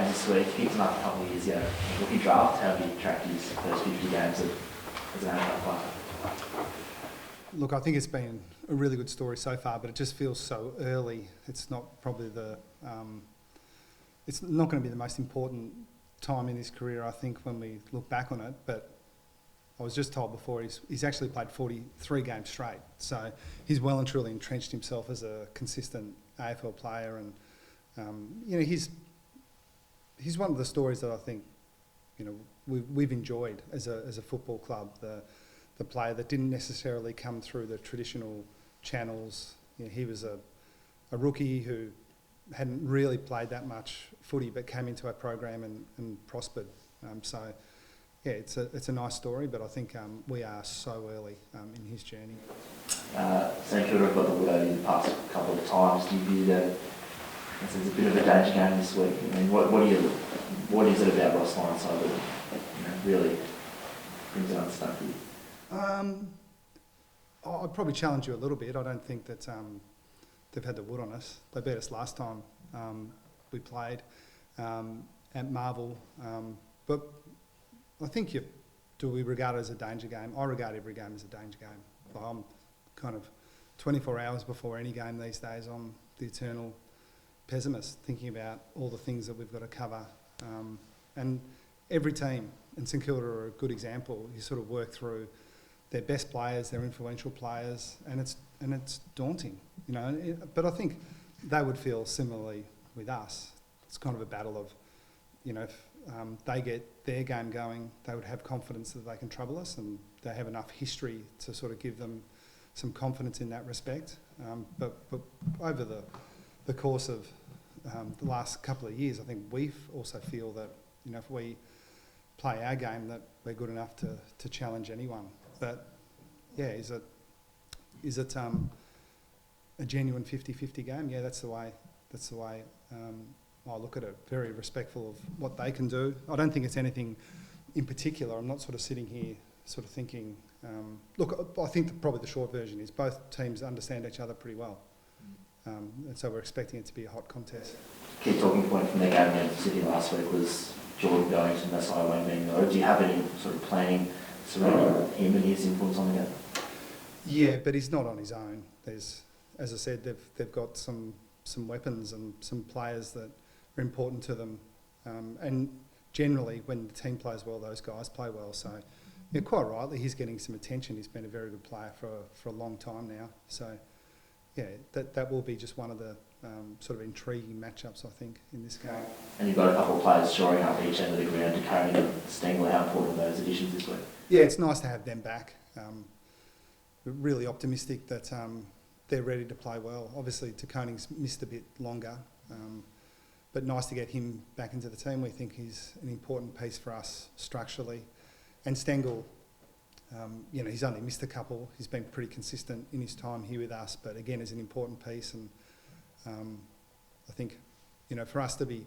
games this week. He picked him up a couple of years ago. Rookie draft, how have you tracked his first 50 games as an AFL player? Look, I think it's been a really good story so far, but it just feels so early. It's not probably it's not going to be the most important time in his career, I think, when we look back on it. But I was just told before he's actually played 43 games straight, so he's well and truly entrenched himself as a consistent AFL player, and he's one of the stories that I think we've enjoyed as a football club. The player that didn't necessarily come through the traditional channels. He was a rookie who hadn't really played that much footy, but came into our program and prospered. It's a nice story, but I think we are so early in his journey. St Kilda have got the wood over the past couple of times. Do you view that as a bit of a danger game this week? I mean, what is it about Ross Lonside that really brings it unstuck for you? I'd probably challenge you a little bit. I don't think that they've had the wood on us. They beat us last time we played at Marvel. But I think do we regard it as a danger game? I regard every game as a danger game. I'm kind of 24 hours before any game these days. I'm the eternal pessimist, thinking about all the things that we've got to cover. And every team, and St Kilda are a good example, you sort of work through their best players, their influential players, and it's daunting, But I think they would feel similarly with us. It's kind of a battle of, if they get their game going, they would have confidence that they can trouble us, and they have enough history to sort of give them some confidence in that respect. But over the course of the last couple of years, I think we also feel that if we play our game, that we're good enough to challenge anyone. But yeah, is it a genuine 50-50 game? Yeah, that's the way I look at it. Very respectful of what they can do. I don't think it's anything in particular. I'm not sort of sitting here sort of thinking. Look, I think probably the short version is both teams understand each other pretty well, and so we're expecting it to be a hot contest. Key talking point from their game against Sydney last week was Jordan going to Masai Wayne being low. Do you have any sort of planning surrounding him and his influence on the game? Yeah, but he's not on his own. As I said, they've got some weapons and some players that are important to them. And generally, when the team plays well, those guys play well. So, quite rightly, he's getting some attention. He's been a very good player for a long time now. So, yeah, that will be just one of the sort of intriguing matchups, I think, in this game. And you've got a couple of players shoring up each end of the ground to carry and Stengler. How important are those additions this week? Yeah, it's nice to have them back. We're really optimistic that they're ready to play well. Obviously, Takoning's missed a bit longer, but nice to get him back into the team. We think he's an important piece for us structurally. And Stengel, he's only missed a couple. He's been pretty consistent in his time here with us, but again, is an important piece. And I think, for us to be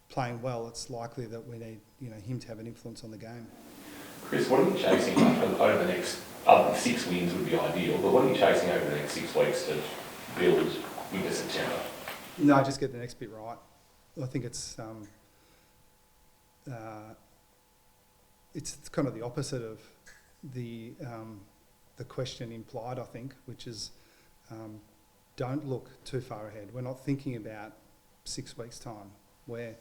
playing well, it's likely that we need, him to have an influence on the game. Chris, what are you chasing over the next, other than 6 wins would be ideal, but what are you chasing over the next 6 weeks to build into September? No, just get the next bit right. I think it's kind of the opposite of the question implied, I think, which is don't look too far ahead. We're not thinking about 6 weeks' time. We're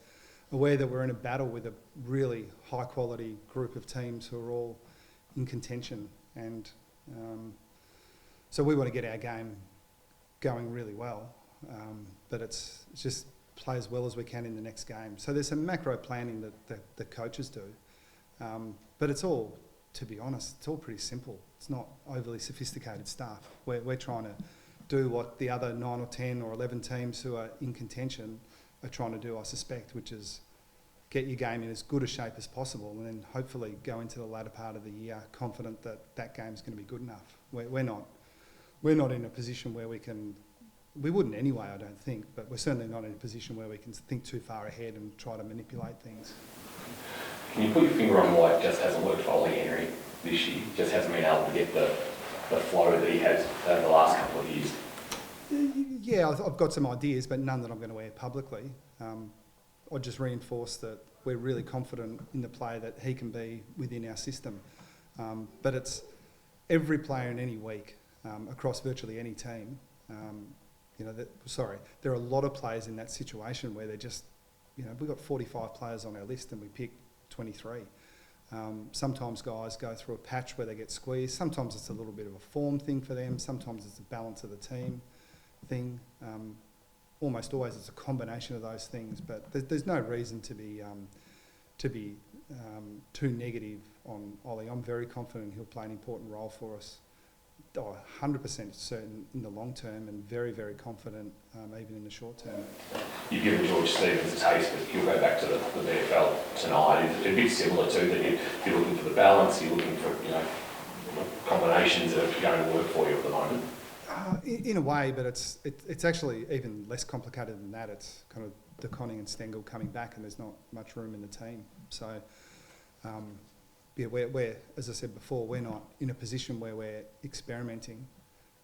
aware that we're in a battle with a really high-quality group of teams who are all in contention, and so we want to get our game going really well, but it's just play as well as we can in the next game. So there's some macro planning that the coaches do, but it's all, to be honest, it's all pretty simple. It's not overly sophisticated stuff. We're trying to do what the other 9 or 10 or 11 teams who are in contention are trying to do, I suspect, which is get your game in as good a shape as possible, and then hopefully go into the latter part of the year confident that that game's going to be good enough. We're not in a position where we wouldn't anyway, I don't think, but we're certainly not in a position where we can think too far ahead and try to manipulate things. Can you put your finger on why it just hasn't worked for Ollie Henry this year? Just hasn't been able to get the flow that he has over the last couple of years? Yeah, I've got some ideas, but none that I'm going to air publicly. I'd just reinforce that we're really confident in the player that he can be within our system. But it's every player in any week across virtually any team. There are a lot of players in that situation where they're just, we've got 45 players on our list and we pick 23. Sometimes guys go through a patch where they get squeezed. Sometimes it's a little bit of a form thing for them. Sometimes it's a balance of the team thing. Almost always it's a combination of those things. But there's no reason to be too negative on Ollie. I'm very confident he'll play an important role for us. 100% certain in the long term, and very, very confident even in the short term. You've given George Stevens a taste, but he'll go back to the VFL tonight. It's a bit similar to that. You're looking for the balance. You're looking for combinations that are going to work for you at the moment. In a way, but it's actually even less complicated than that. It's kind of De Koning and Stengel coming back, and there's not much room in the team. So. We're, as I said before, we're not in a position where we're experimenting.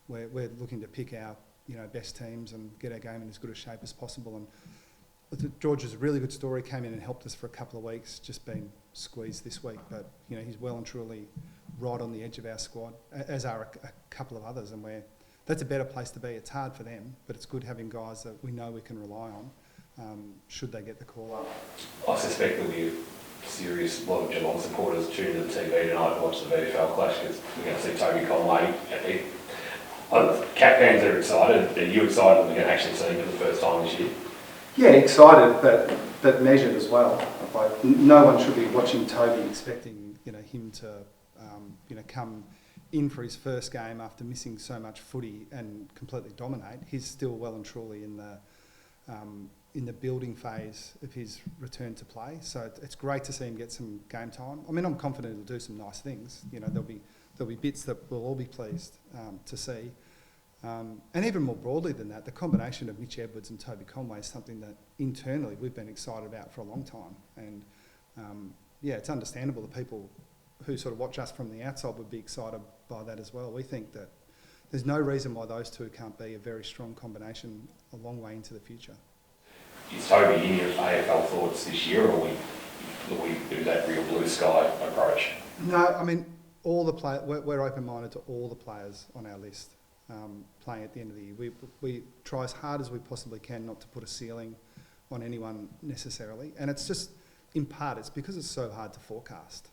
We're looking to pick our, best teams and get our game in as good a shape as possible. And George is a really good story. Came in and helped us for a couple of weeks. Just been squeezed this week, but he's well and truly right on the edge of our squad, as are a couple of others. And that's a better place to be. It's hard for them, but it's good having guys that we know we can rely on. Should they get the call up? I suspect there'll be serious lot of Geelong supporters tune to the TV tonight to watch the VFL clash because we're going to see Toby Conway. Cat fans are excited. Are you excited that we're going to actually see him for the first time this year? Yeah, excited, but measured as well. Like, no one should be watching Toby expecting him to come in for his first game after missing so much footy and completely dominate. He's still well and truly in the building phase of his return to play. So it's great to see him get some game time. I mean, I'm confident he'll do some nice things. There'll be bits that we'll all be pleased to see. And even more broadly than that, the combination of Mitch Edwards and Toby Conway is something that internally we've been excited about for a long time. And it's understandable that people who sort of watch us from the outside would be excited by that as well. We think that there's no reason why those two can't be a very strong combination a long way into the future. Is Toby in your AFL thoughts this year, or will we do that real blue sky approach? No, I mean, all the we're open-minded to all the players on our list playing at the end of the year. We try as hard as we possibly can not to put a ceiling on anyone necessarily, and it's just, in part, it's because it's so hard to forecast.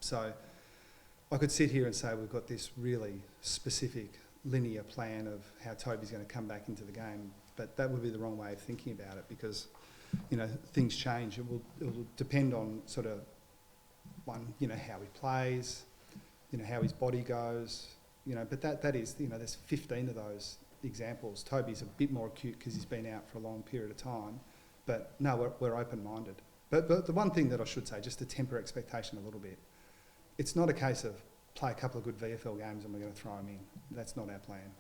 So I could sit here and say we've got this really specific linear plan of how Toby's going to come back into the game, but that would be the wrong way of thinking about it because, things change. It will depend on sort of how he plays, how his body goes, but that is, there's 15 of those examples. Toby's a bit more acute because he's been out for a long period of time, but no, we're open-minded. But the one thing that I should say, just to temper expectation a little bit, it's not a case of play a couple of good VFL games and we're going to throw him in. That's not our plan.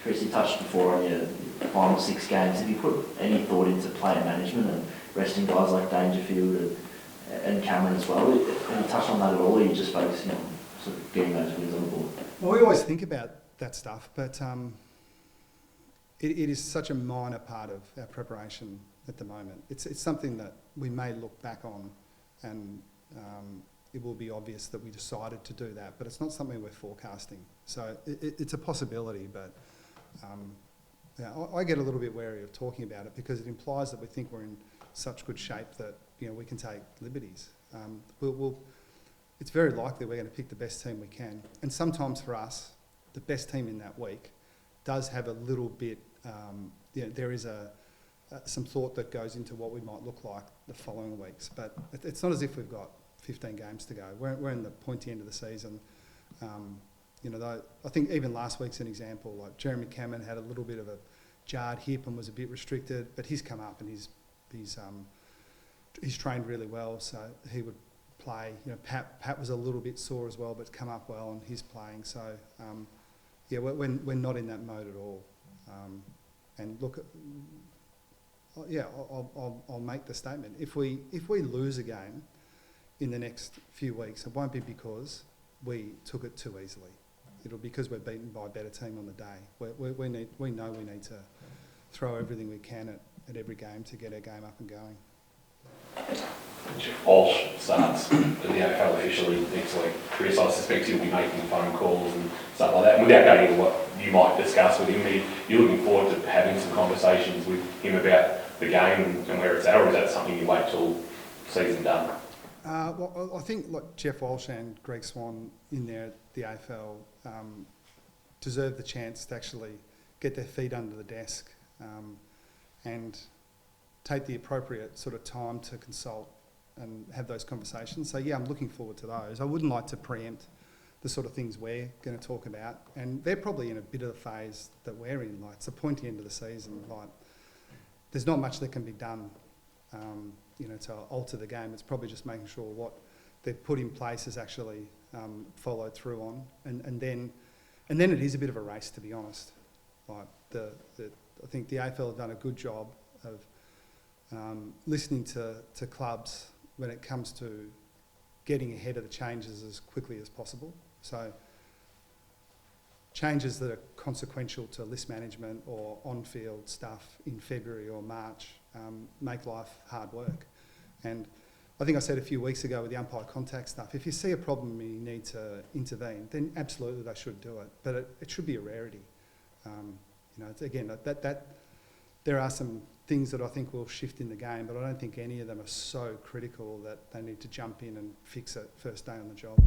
Chris, you touched before on your final 6 games. Have you put any thought into player management and resting guys like Dangerfield and Cameron as well? Have you touched on that at all, or are you just focusing on sort of getting those wins on the board? Well, we always think about that stuff, but it is such a minor part of our preparation at the moment. It's something that we may look back on and it will be obvious that we decided to do that, but it's not something we're forecasting. So it's a possibility, but I get a little bit wary of talking about it because it implies that we think we're in such good shape that we can take liberties. It's very likely we're going to pick the best team we can, and sometimes for us, the best team in that week does have a little bit. There is some thought that goes into what we might look like the following weeks, but it's not as if we've got 15 games to go. We're in the pointy end of the season. I think even last week's an example. Like Jeremy Cameron had a little bit of a jarred hip and was a bit restricted, but he's come up and he's trained really well, so he would play. Pat was a little bit sore as well, but come up well and he's playing. So we're not in that mode at all. And look, I'll make the statement. If we lose a game in the next few weeks, it won't be because we took it too easily. It'll be because we're beaten by a better team on the day. We know we need to throw everything we can at every game to get our game up and going. Jeff Walsh starts at the AFL officially next week. Chris, I suspect he'll be making phone calls and stuff like that. And without going into what you might discuss with him, you're looking forward to having some conversations with him about the game and where it's at, or is that something you wait till season done? Well, I think like Jeff Walsh and Greg Swan in there at the AFL deserve the chance to actually get their feet under the desk and take the appropriate sort of time to consult and have those conversations. So yeah, I'm looking forward to those. I wouldn't like to preempt the sort of things we're going to talk about, and they're probably in a bit of the phase that we're in. Like it's a pointy end of the season. Like there's not much that can be done, to alter the game. It's probably just making sure what they've put in place is actually followed through on, and then it is a bit of a race, to be honest. Like I think the AFL have done a good job of listening to clubs when it comes to getting ahead of the changes as quickly as possible. So changes that are consequential to list management or on-field stuff in February or March make life hard work. And I think I said a few weeks ago with the umpire contact stuff, if you see a problem and you need to intervene, then absolutely they should do it. But it should be a rarity. Again, that there are some things that I think will shift in the game, but I don't think any of them are so critical that they need to jump in and fix it first day on the job.